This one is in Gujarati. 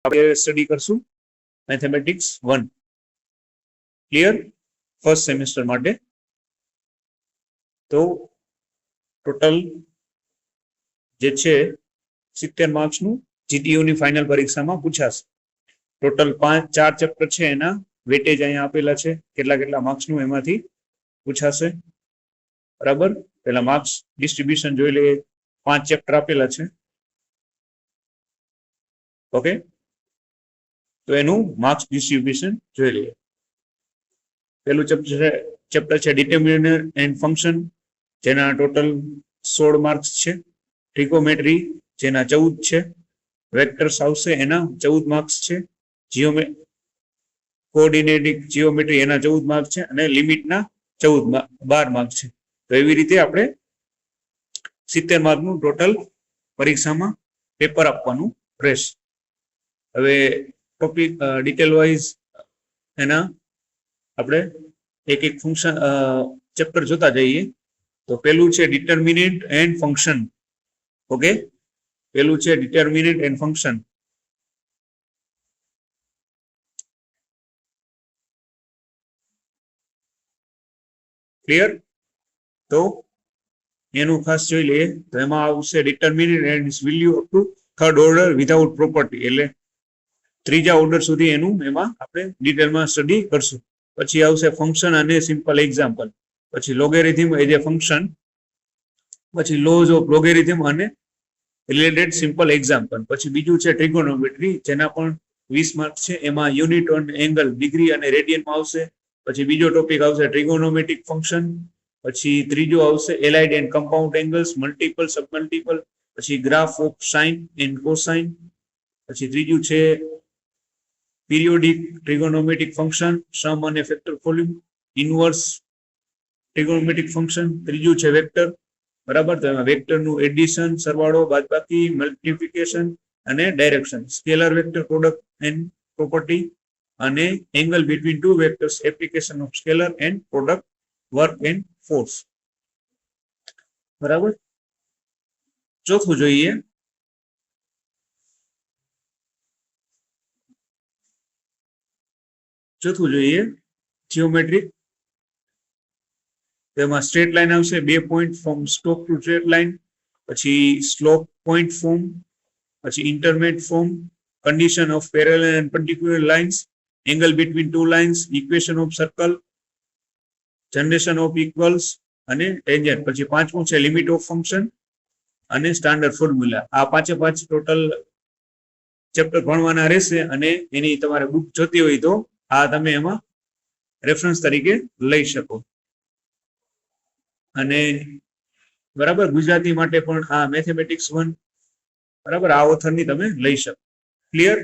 આપણે સ્ટડી કરશું મેથેમેટિક્સ 1 ક્લિયર ફર્સ્ટ સેમેસ્ટર માટે. તો ટોટલ જે છે 70 માર્ક્સનું જીટીયુની ફાઇનલ પરીક્ષામાં પૂછાશે. ટોટલ 4 ચેપ્ટર છે, એના વેટેજ અહીંયા આપેલા છે, કેટલા માર્ક્સનું એમાંથી પૂછાશે. બરાબર, પેલા માર્ક્સ ડિસ્ટ્રીબ્યુશન જોઈ લઈએ. 5 ચેપ્ટર આપેલા છે. ઓકે, તો એનું માર્ક્સ ડિસ્ટ્રીબ્યુશન જોઈ લઈએ. પેલું ચેપ્ટર છે ડિટર્મિનન્ટ એન્ડ ફંક્શન, જેના ટોટલ 16 માર્ક્સ છે. ટ્રિગોમેટ્રી, જેના 14 છે. વેક્ટર્સ આવશે, એના 14 માર્ક્સ છે. કોઓર્ડિનેટિક જીઓમેટ્રી, એના 14 માર્ક્સ છે. અને લિમિટના 12 માર્ક્સ છે. તો એવી રીતે આપણે 70 માર્કનું ટોટલ પરીક્ષામાં પેપર આપવાનું રહેશે. હવે ટોપિક ડિટેલ વાઇઝ એના આપણે એક ફંક્શન ચેપ્ટર જોતા જઈએ. તો પેલું છે ડિટર્મિનન્ટ એન્ડ ફંક્શન. ઓકે, પેલું છે ડિટર્મિનન્ટ એન્ડ ફંક્શન. ક્લિયર? તો એનું ખાસ જોઈ લઈએ. તો એમાં આવશે determinant and value up to third order without property, એટલે ત્રીજા ઓર્ડર સુધી એનું એમાં આપણે ડિટેલમાં સ્ટડી કરશું. પછી આવશે ફંક્શન અને સિમ્પલ એક્ઝામ્પલ. પછી લોગેરિધમ એઝ એ ફંક્શન. પછી લોઝ ઓફ લોગેરિધમ અને રિલેટેડ સિમ્પલ એક્ઝામ્પલ. પછી બીજું છે ટ્રિગોનોમેટ્રી, જેના પણ 20 માર્ક્સ છે. એમાં યુનિટ અને એંગલ ડિગ્રી અને રેડિયનમાં આવશે. પછી બીજો ટોપિક આવશે ટ્રિગોનોમેટ્રિક ફંક્શન. પછી ત્રીજો આવશે allied and compound angles, multiple, submultiple. પછી graph of sine and cosine. પછી ત્રીજું છે પીરિયોડિક ટ્રિગોનોમેટ્રિક ફંક્શન, સમ અને factor formula, inverse trigonometric function. ત્રીજું છે વેક્ટર. બરાબર, તો એમાં વેક્ટરનું એડિશન, સરવાળો, બાદબાકી, મલ્ટિપ્લિકેશન અને direction. Scalar vector product and property અને angle between two vectors, application of scalar and product, work and force. બરાબર, ચોથું જોઈએ જીઓમેટ્રી. તેમાં સ્ટ્રેટ લાઈન આવશે, 2 point from stock to straight line. પછી સ્લોપ પોઈન્ટ ફોર્મ. પછી intercept form, condition of parallel and particular lines, angle between two lines, equation of circle, generation of equals અને ટેન્જન્ટ. પછી પાંચમું છે લિમિટ ઓફ ફંક્શન અને સ્ટાન્ડર્ડ ફોર્મ્યુલા. આ 5 ટોટલ ચેપ્ટર ભણવાના રહેશે. અને એની તમારે બુક જોતી હોય તો આ તમે એમાં રેફરન્સ તરીકે લઈ શકો. અને બરાબર, ગુજરાતી માટે પણ આ મેથેમેટિક્સ 1 બરાબર આ ઓથરની તમે લઈ શકો. ક્લિયર?